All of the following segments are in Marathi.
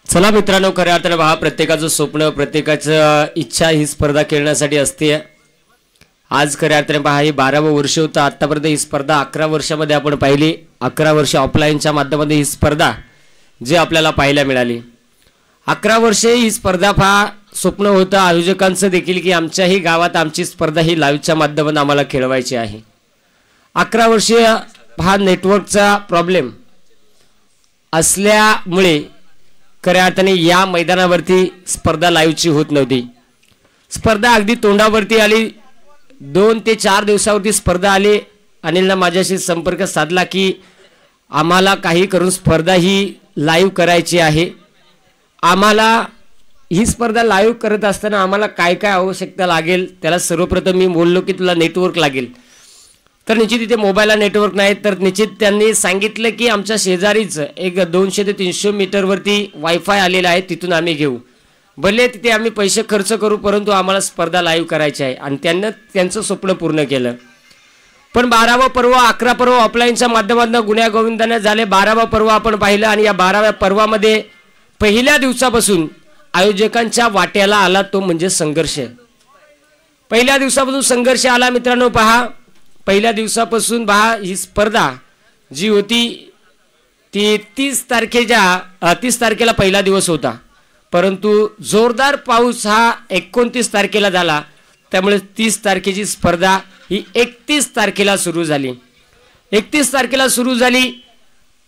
चला मित्रांनो, खऱ्या अर्थाने पहा, प्रत्येकाचं स्वप्न, प्रत्येकाचं इच्छा ही स्पर्धा खेळण्यासाठी असते. आज खऱ्या अर्थाने पहा, ही 12वं वर्ष होतं. आतापर्यंत ही स्पर्धा 11 वर्षामध्ये आपण पाहिली. 11 वर्ष ऑफलाईनच्या माध्यमातून ही स्पर्धा जे आपल्याला पाहायला मिळाली. 11 वर्षे ही स्पर्धा पहा स्वप्न होतं आयोजकांचं देखील की आमच्याही गावात आमची स्पर्धा ही लाईव्हच्या माध्यमातून आम्हाला खेळवायची आहे. 11 वर्षे हा नेटवर्कचा प्रॉब्लेम असल्यामुळे खऱ्या अर्थाने या मैदानावरती स्पर्धा लाईव्हची होत नव्हती. स्पर्धा अगदी तोंडावरती आली. 2 ते 4 दिवसावरती स्पर्धा आली. अनिलने माझ्याशी संपर्क साधला की आम्हाला काही करून स्पर्धा ही लाईव्ह करायची आहे. आम्हाला ही स्पर्धा लाईव्ह करत असताना आम्हाला काय काय आवश्यकता लागेल, त्याला सर्वप्रथम मी बोललो की तुला नेटवर्क लागेल. तर निश्चित तिथे मोबाईलला नेटवर्क नाही. तर निश्चित त्यांनी सांगितलं की आमच्या शेजारीच एक 200 ते 300 मीटरवरती वायफाय आलेला आहे, तिथून आम्ही घेऊ. भले तिथे आम्ही पैसे खर्च करू, परंतु आम्हाला स्पर्धा लाईव्ह करायची आहे. आणि त्यांना त्यांचं स्वप्न पूर्ण केलं. पण 12वं पर्व, 11 पर्व ऑफलाईनच्या माध्यमातून गुण्यागोविंदाने झाले. 12वं पर्व आपण पाहिलं. आणि या 12व्या पर्वामध्ये पहिल्या दिवसापासून आयोजकांच्या वाट्याला आला तो म्हणजे संघर्ष. पहिल्या दिवसापासून संघर्ष आला मित्रांनो. पहा, पहिल्या दिवसापासून पहा ही स्पर्धा जी होती ती 30 तारखेला पहिला दिवस होता. परंतु जोरदार पाऊस हा 29 तारखेला झाला. त्यामुळे 30 तारखेची स्पर्धा ही 31 तारखेला सुरू झाली. 31 तारखेला सुरू झाली.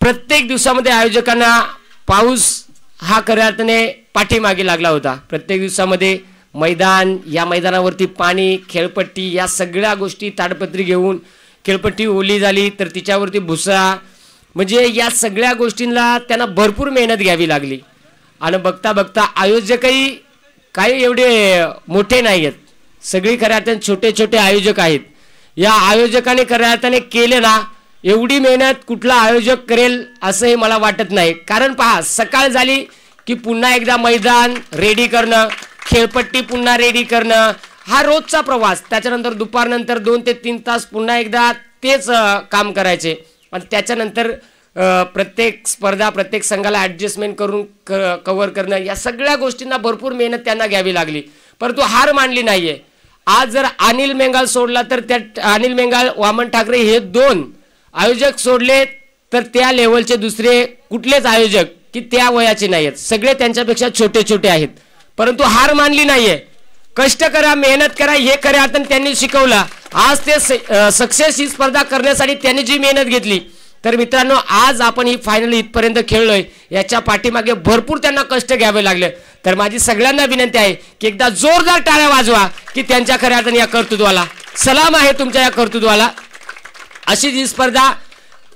प्रत्येक दिवसामध्ये आयोजकांना पाऊस हा खऱ्या अर्थाने पाठीमागे लागला होता. प्रत्येक दिवसामध्ये मैदान, या मैदानावरती पाणी, खेळपट्टी या सगळ्या गोष्टी ताडपत्री घेऊन, खेळपट्टी ओली झाली तर तिच्यावरती भुसा, म्हणजे या सगळ्या गोष्टींना त्यांना भरपूर मेहनत घ्यावी लागली. आणि बघता बघता आयोजकही काही एवढे मोठे नाही आहेत, सगळी खऱ्या अर्थाने छोटे छोटे आयोजक आहेत. या आयोजकाने खऱ्या अर्थाने केले ना, एवढी मेहनत कुठला आयोजक करेल असंही मला वाटत नाही. कारण पहा, सकाळ झाली की पुन्हा एकदा मैदान रेडी करणं, खेळपट्टी पुन्हा रेडी करणं, हा रोजचा प्रवास. त्याच्यानंतर दुपारनंतर 2 ते 3 तास पुन्हा एकदा तेच काम करायचे. आणि त्याच्यानंतर प्रत्येक स्पर्धा, प्रत्येक संघाला ॲडजस्टमेंट करून कव्हर करणं, या सगळ्या गोष्टींना भरपूर मेहनत त्यांना घ्यावी लागली. परंतु हार मानली नाही आहे. आज जर अनिल मेंगाल सोडला तर त्या अनिल मेंगाल, वामन ठाकरे हे 2 आयोजक सोडले तर त्या लेवलचे दुसरे कुठलेच आयोजक की त्या वयाचे नाही आहेत. सगळे त्यांच्यापेक्षा छोटे छोटे आहेत. परंतु हार मानली नाहीये. कष्ट करा, मेहनत करा, हे खऱ्या अर्थाने त्यांनी शिकवलं. आज ते सक्सेस ही स्पर्धा करण्यासाठी त्यांनी जी मेहनत घेतली. तर मित्रांनो, आज आपण ही फायनल इथपर्यंत खेळलोय, याच्या पाठीमागे भरपूर त्यांना कष्ट घ्यावे लागले. तर माझी सगळ्यांना विनंती आहे की एकदा जोरदार टाळ्या वाजवा की त्यांच्या खऱ्या अर्थाने या कर्तृत्वाला सलाम आहे, तुमच्या या कर्तृत्वाला. अशी जी स्पर्धा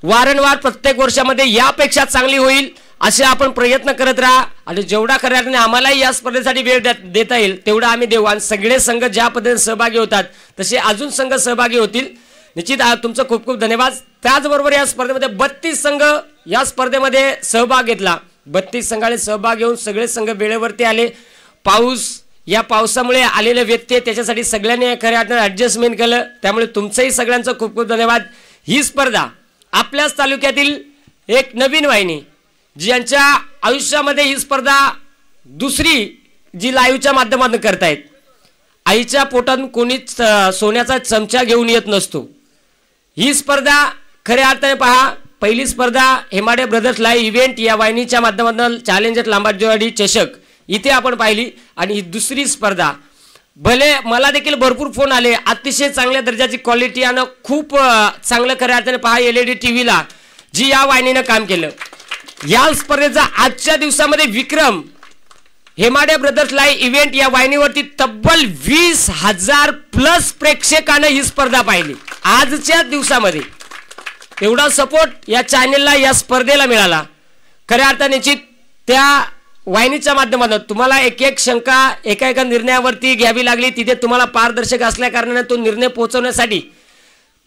वारंवार प्रत्येक वर्षामध्ये यापेक्षा चांगली होईल असे आपण प्रयत्न करत राहा. आणि जेवढा खऱ्या अर्थाने आम्हालाही या स्पर्धेसाठी वेळ देता येईल तेवढा आम्ही देऊ. आणि सगळे संघ ज्या पद्धतीने सहभागी होतात तसे अजून संघ सहभागी होतील. निश्चित तुमचं खूप खूप धन्यवाद. त्याचबरोबर या स्पर्धेमध्ये 32 संघ या स्पर्धेमध्ये सहभाग घेतला. 32 संघाने सहभाग घेऊन सगळे संघ वेळेवरती आले. या पावसामुळे आलेले व्यत्यय त्याच्यासाठी सगळ्यांनी खऱ्या अर्थाने ॲडजस्टमेंट केलं. त्यामुळे तुमचंही सगळ्यांचं खूप खूप धन्यवाद. ही स्पर्धा आपल्याच तालुक्यातील एक नवीन वाहिनी ज्यांच्या आयुष्यामध्ये ही स्पर्धा दुसरी जी लाईव्हच्या माध्यमातून करतायत. आईच्या पोटातून कोणीच सोन्याचा चमचा घेऊन येत नसतो. ही स्पर्धा खऱ्या अर्थाने पहा, पहिली स्पर्धा हेमाडे ब्रदर्स लाईव्ह इव्हेंट या वाहिनीच्या माध्यमातून चॅलेंजर लांबाजवाडी चषक इथे आपण पाहिली. आणि ही दुसरी स्पर्धा, भले मला देखील भरपूर फोन आले, अतिशय चांगल्या दर्जाची क्वालिटी आणि खूप चांगलं खऱ्या अर्थाने पहा LED TV ला जी या वाहिनीनं काम केलं. या स्पर्धेचा आजच्या दिवसामध्ये विक्रम, हेमाडे ब्रदर्स लाईव्ह इव्हेंट या वाहिनीवरती तब्बल 20,000 प्लस प्रेक्षकांना ही स्पर्धा पाहिली. आजच्या दिवसामध्ये एवढा सपोर्ट या चॅनेलला, या स्पर्धेला मिळाला. खऱ्या अर्थाने त्या वाहिनीच्या माध्यमातून तुम्हाला एक एक शंका एका निर्णयावरती घ्यावी लागली. तिथे तुम्हाला पारदर्शक असल्या कारणाने तो निर्णय पोहोचवण्यासाठी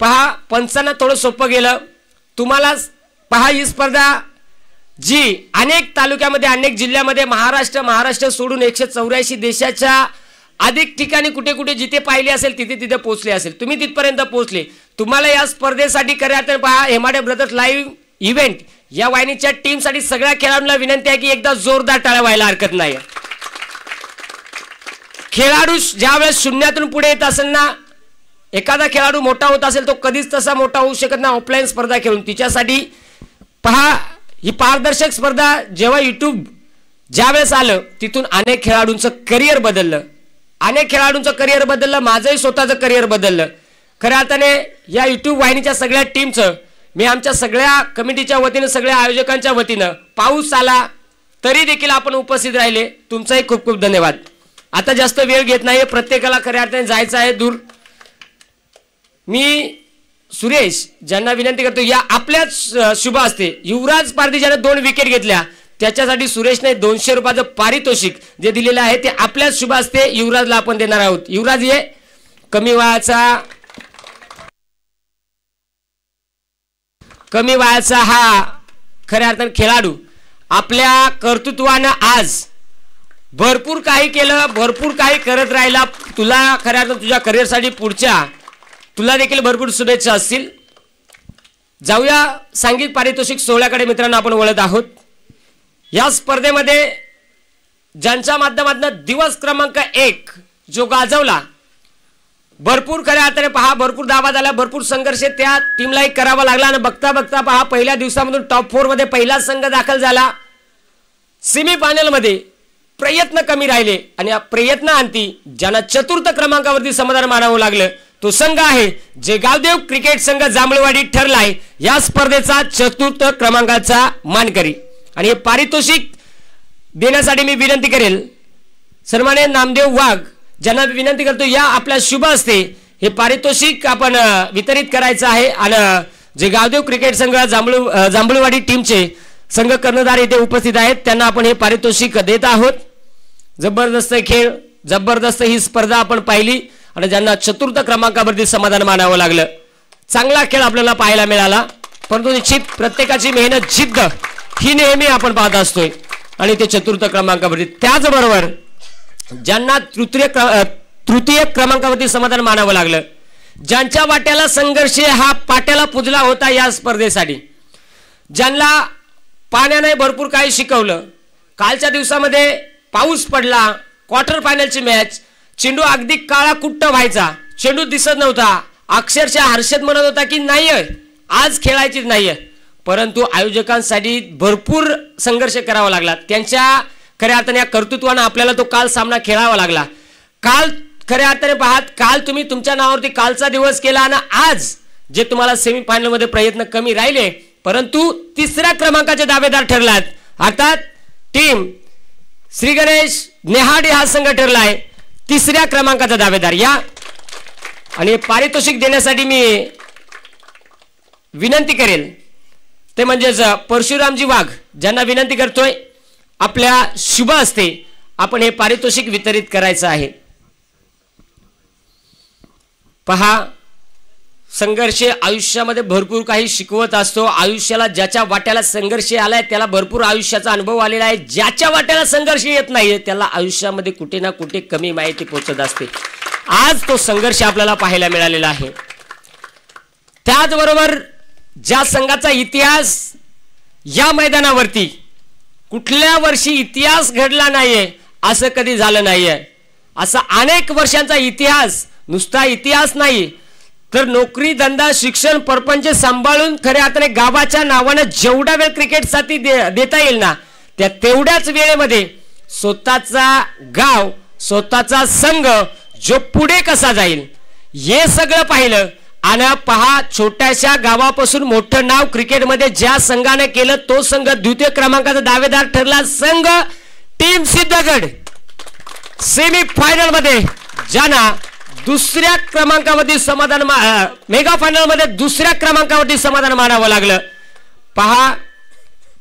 पहा पंचांना थोडं सोपं गेलं. तुम्हाला पहा, ही स्पर्धा जी अनेक तालुक्यामध्ये, अनेक जिल्ह्यामध्ये, महाराष्ट्र सोडून 184 देशाच्या अधिक ठिकाणी कुठे कुठे जिथे पाहिली असेल तिथे पोहोचले असेल. तुम्ही तिथपर्यंत पोहोचले. तुम्हाला या स्पर्धेसाठी खऱ्या अर्थाने पहा, हेमाडे ब्रदर्स लाईव्ह इव्हेंट या वाहिनीच्या टीमसाठी सगळ्या खेळाडूंना विनंती आहे की एकदा जोरदार टाळ्या व्हायला हरकत नाही. खेळाडू ज्यावेळेस शून्यातून पुढे येत असेल ना, एखादा खेळाडू मोठा होत असेल तो कधीच तसा मोठा होऊ शकत नाही ऑफलाईन स्पर्धा खेळून. तिच्यासाठी पहा, ही पारदर्शक स्पर्धा जेव्हा यूट्यूब ज्यावेळेस आलं तिथून अनेक खेळाडूंचं करिअर बदललं, अनेक खेळाडूंचं करिअर बदललं, माझंही स्वतःचं करिअर बदललं. खऱ्या अर्थाने या यूट्यूब वाहिनीच्या सगळ्या टीमचं मी आमच्या सगळ्या कमिटीच्या वतीनं, सगळ्या आयोजकांच्या वतीनं, पाऊस आला तरी देखील आपण उपस्थित राहिले, तुमचाही खूप खूप धन्यवाद. आता जास्त वेळ घेत नाही, प्रत्येकाला खऱ्या अर्थाने जायचं आहे दूर. मी सुरेश ज्यांना विनंती करतो, या आपल्याच शुभ असते युवराज पारधी ज्याने 2 विकेट घेतल्या त्याच्यासाठी सुरेशने 200 रुपयाचं पारितोषिक जे दिलेलं आहे ते आपल्याच शुभ असते युवराजला आपण देणार आहोत. युवराज ये, कमी वयाचा हा खऱ्या अर्थाने खेळाडू आपल्या कर्तृत्वानं आज भरपूर काही केलं, भरपूर काही करत राहिला. तुला खऱ्या अर्थाने तुझ्या करिअरसाठी पुढच्या तुला देखील भरपूर शुभेच्छा असतील. जाऊया संगीत पारितोषिक सोहळ्याकडे मित्रांनो आपण वळत आहोत. या स्पर्धेमध्ये ज्यांच्या माध्यमातून दिवस क्रमांक 1 जो गाजवला, भरपूर खऱ्या अर्थाने पहा भरपूर दावा झाला, भरपूर संघर्ष त्या टीमलाही करावा लागला आणि बघता बघता पहा पहिल्या दिवसामधून टॉप 4 मध्ये पहिला संघ दाखल झाला. सेमीफायनल मध्ये प्रयत्न कमी राहिले आणि या प्रयत्नांती ज्यांना चतुर्थ क्रमांकावरती समाधान मानावं लागलं तो संघ आहे जे गावदेव क्रिकेट संघ जांभळवाडी ठरलाय या स्पर्धेचा चतुर्थ क्रमांकाचा मानकरी. आणि हे पारितोषिक देण्यासाठी मी विनंती करेल सन्माननीय नामदेव वाघ ज्यांना विनंती करतो, या आपल्या शुभ असते हे पारितोषिक आपण वितरित करायचं आहे. आणि जे गावदेव क्रिकेट संघ जांभळवाडी टीमचे संघ कर्णधार इथे उपस्थित आहेत त्यांना आपण हे पारितोषिक देत आहोत. जबरदस्त खेळ, जबरदस्त ही स्पर्धा आपण पाहिली आणि ज्यांना चतुर्थ क्रमांकावरती समाधान मानावं लागलं. चांगला खेळ आपल्याला पाहायला मिळाला, परंतु निश्चित प्रत्येकाची मेहनत, जिद्द ही नेहमी आपण पाहत असतोय आणि ते चतुर्थ क्रमांकावरती. त्याचबरोबर ज्यांना तृतीय क्रमांकावरती समाधान मानावं लागलं, ज्यांच्या वाट्याला संघर्ष हा पाट्याला पुजला होता या स्पर्धेसाठी, ज्यांना पाण्याने भरपूर काही शिकवलं. कालच्या दिवसामध्ये पाऊस पडला, क्वार्टर फायनलची मॅच, चेंडू अगदी काळा कुट्ट व्हायचा, चेंडू दिसत नव्हता, अक्षरशः हर्षद म्हणत होता की नाहीये आज खेळायचीच नाहीये, परंतु आयोजकांसाठी भरपूर संघर्ष करावा लागला. त्यांच्या खऱ्या अर्थाने या कर्तृत्वाने आपल्याला तो काल सामना खेळावा लागला. काल खऱ्या अर्थाने पाहत, काल तुम्ही तुमच्या नावावरती कालचा दिवस केला आणि आज जे तुम्हाला सेमीफायनल मध्ये प्रयत्न कमी राहिले परंतु तिसऱ्या क्रमांकाचे दावेदार ठरलात. अर्थात टीम श्री गणेश नेहाडे हा संघ ठरलाय तिसऱ्या क्रमांकाचा दावेदार. या आणि पारितोषिक देण्यासाठी मी विनंती करेल ते म्हणजेच परशुरामजी वाघ ज्यांना विनंती करतोय आपल्या शुभ असते आपण हे पारितोषिक वितरित करायचं आहे. पहा, संघर्ष आयुष्यामध्ये भरपूर काही शिकवत असतो. आयुष्याला ज्याच्या वाट्याला संघर्ष आलाय त्याला भरपूर आयुष्याचा अनुभव आलेला आहे. ज्याच्या वाट्याला संघर्ष येत नाहीये त्याला आयुष्यामध्ये कुठे ना कुठे कमी माहिती पोहोचत असते. आज तो संघर्ष आपल्याला पाहायला मिळालेला आहे. त्याचबरोबर ज्या संघाचा इतिहास या मैदानावरती कुठल्या वर्षी इतिहास घडला नाहीये, असं कधी झालं नाहीये. असा अनेक वर्षांचा इतिहास, नुसता इतिहास नाही तर नोकरी, धंदा, शिक्षण, परपंच सांभाळून खऱ्या अर्थाने गावाच्या नावाने जेवढा वेळ क्रिकेटसाठी देता येईल ना त्या तेवढ्याच वेळेमध्ये स्वतःचा गाव, स्वतःचा संघ जो पुढे कसा जाईल हे सगळं पाहिलं. आणि पहा, छोट्याशा गावापासून मोठं नाव क्रिकेटमध्ये ज्या संघाने केलं तो संघ द्वितीय क्रमांकाचा दावेदार ठरला. संघ टीम सिद्धगड सेमी फायनल मध्ये ज्यांना दुसऱ्या क्रमांकावरती समाधान, मेगा फायनल मध्ये दुसऱ्या क्रमांकावरती समाधान मानावं लागलं. पहा,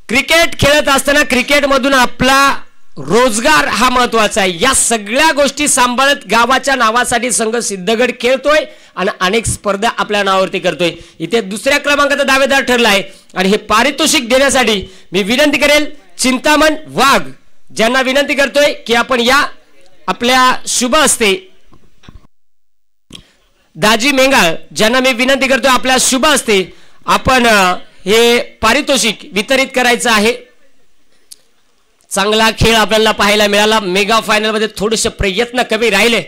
क्रिकेट खेळत असताना क्रिकेटमधून आपला रोजगार हा महत्वाचा आहे. या सगळ्या गोष्टी सांभाळत गावाच्या नावासाठी संघ सिद्धगड खेळतोय आणि अनेक स्पर्धा आपल्या नावावरती करतोय. इथे दुसऱ्या क्रमांकाचा दावेदार ठरला आहे आणि हे पारितोषिक देण्यासाठी मी विनंती करेल चिंतामण वाघ ज्यांना विनंती करतोय की आपण या आपल्या शुभ असते. दाजी मेंगाळ ज्यांना मी विनंती करतोय आपल्या शुभ असते आपण हे पारितोषिक वितरित करायचं आहे। चांगला खेळ आपल्याला पाहायला मिळाला। मेगा फायनल मध्ये थोडेसे प्रयत्न कमी राहिले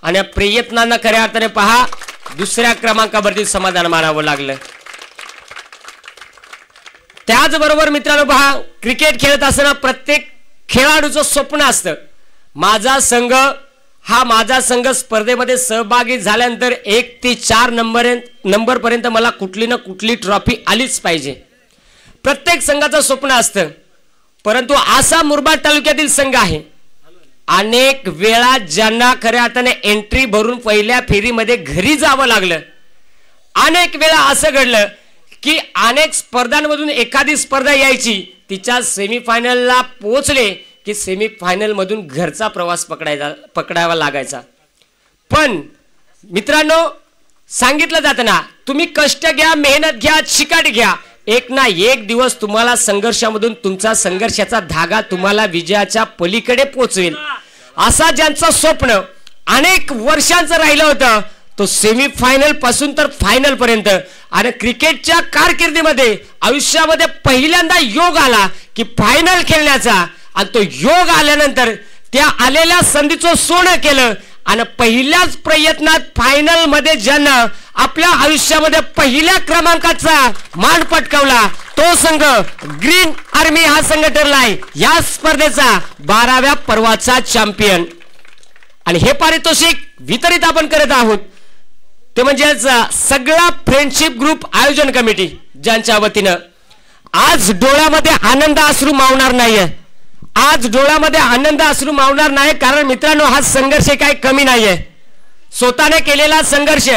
आणि प्रयत्नांना खऱ्या अर्थाने पहा दुसऱ्या क्रमांकावरती समाधान मानावं लागलं। त्याचबरोबर मित्रांनो पहा, क्रिकेट खेळत असताना प्रत्येक खेळाडूचं स्वप्न असतं, माझा संघ स्पर्धेमध्ये सहभागी झाल्यानंतर 1 ते 4 नंबर पर्यंत मला कुठली ना कुठली ट्रॉफी आलीच पाहिजे। प्रत्येक संघाचं स्वप्न असतं, परंतु असा मुरबाड तालुक्यातील संघ आहे अनेक वेळा ज्यांना खऱ्या अर्थाने एंट्री भरून पहिल्या फेरीमध्ये घरी जावं लागलं। अनेक वेळा असं घडलं की अनेक स्पर्धांमधून एखादी स्पर्धा यायची, तिच्या सेमीफायनलला पोहोचले की सेमीफायनल मधून घरचा प्रवास पकडावा लागायचा। पण मित्रांनो सांगितलं जातं ना, तुम्ही कष्ट घ्या, मेहनत घ्या, चिकाटी घ्या, एक ना एक दिवस तुम्हाला संघर्षामधून तुमचा संघर्षाचा धागा तुम्हाला विजयाच्या पलीकडे पोहोचवेल। असा ज्यांचं स्वप्न अनेक वर्षांचं राहिलं होतं, तो सेमीफायनल पासून तर फायनल पर्यंत आणि क्रिकेटच्या कारकिर्दीमध्ये आयुष्यामध्ये पहिल्यांदा योग आला की फायनल खेळण्याचा, आणि तो योग आल्यानंतर त्या आलेल्या संधीचं सोनं केलं आणि पहिल्याच प्रयत्नात फायनल मध्ये ज्यांना आपल्या आयुष्यामध्ये पहिल्या क्रमांकाचा मान पटकावला तो संघ ग्रीन आर्मी हा संघ ठरलाय या स्पर्धेचा 12व्या पर्वाचा चॅम्पियन। आणि हे पारितोषिक वितरित आपण करत आहोत ते म्हणजे सगळा फ्रेंडशिप ग्रुप आयोजन कमिटी ज्यांच्या वतीनं आज डोळ्यामध्ये आनंद अश्रू मावणार नाहीये। आज डोळ्यामध्ये आनंद अश्रू मावणार नाही, कारण मित्रांनो हा संघर्ष काही कमी नाहीये। स्वतःने केलेला संघर्ष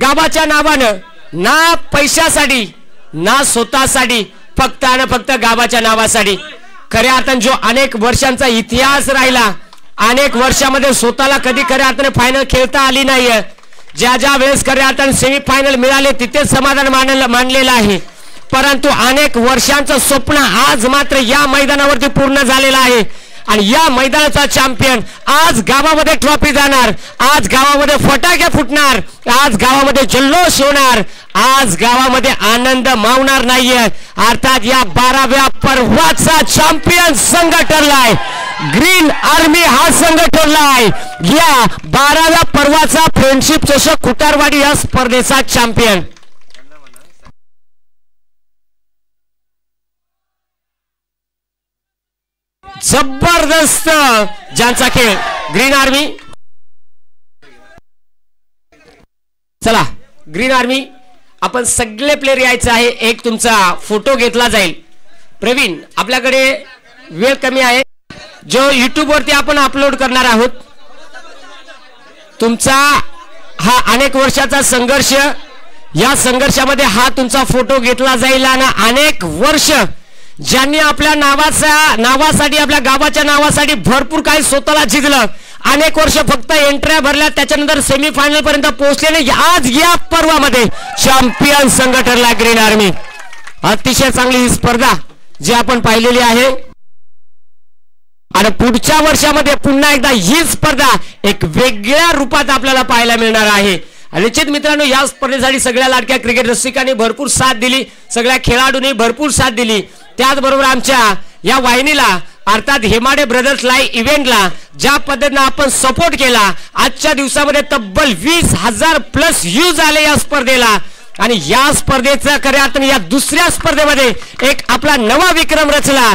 गावाच्या नावानं, ना पैशासाठी ना स्वतःसाठी, फक्त आणि फक्त गावाच्या नावासाठी। खऱ्या अर्थाने जो अनेक वर्षांचा इतिहास राहिला, अनेक वर्षामध्ये स्वतःला कधी खऱ्या अर्थाने फायनल खेळता आली नाहीये। ज्या वेळेस खऱ्या अर्थाने सेमीफायनल मिळाले तिथे समाधान मानलेलं आहे, परंतु अनेक वर्षांचं स्वप्न आज मात्र या मैदानावरती पूर्ण झालेलं आहे। आणि या मैदानाचा चॅम्पियन आज गावामध्ये ट्रॉफी जाणार, आज गावामध्ये फटाके फुटणार, आज गावामध्ये जल्लोष होणार, आज गावामध्ये आनंद मावणार नाहीये। अर्थात या 12व्या पर्वाचा चॅम्पियन संघ ठरलाय ग्रीन आर्मी हा संघ ठरलाय या 12व्या पर्वाचा फ्रेंडशिप चषक कुटारवाडी या स्पर्धेचा चॅम्पियन। जबरदस्त ज्यांचा खेळ ग्रीन आर्मी। चला ग्रीन आर्मी आपण सगळे प्लेयर यायचं आहे, एक तुमचा फोटो घेतला जाईल। प्रवीण आपल्याकडे वेळ कमी आहे, जो YouTube वरती आपण अपलोड करणार आहोत। तुमचा हा अनेक वर्षाचा संघर्ष, या संघर्षामध्ये हा तुमचा फोटो घेतला जाईल आणि अनेक वर्ष ज्यांनी आपल्या नावासाठी आपल्या गावाच्या नावासाठी भरपूर काही स्वतःला जिंकलं, अनेक वर्ष फक्त एंट्र्या भरल्या, त्याच्यानंतर सेमीफायनल पर्यंत पोहोचलेले आज या पर्वामध्ये चॅम्पियन संघ ठरला ग्रीन आर्मी। अतिशय चांगली ही स्पर्धा जी आपण पाहिलेली आहे आणि पुढच्या वर्षामध्ये पुन्हा एकदा ही स्पर्धा एक वेगळ्या रूपात आपल्याला पाहायला मिळणार आहे। निश्चित मित्रांनो या स्पर्धेसाठी सगळ्या लाडक्या क्रिकेट रसिकांनी भरपूर साथ दिली, सगळ्या खेळाडूंनी भरपूर साथ दिली। त्याचबरोबर आमच्या या वाहिनीला अर्थात हेमाडे ब्रदर्स लाईव्ह इव्हेंटला ज्या पद्धतीने आपण सपोर्ट केला, आजच्या दिवसामध्ये तब्बल 20,000 प्लस व्ह्यूज आले या स्पर्धेला। आणि या स्पर्धेचा खऱ्या अर्थाने या दुसऱ्या स्पर्धेमध्ये एक आपला नवा विक्रम रचला।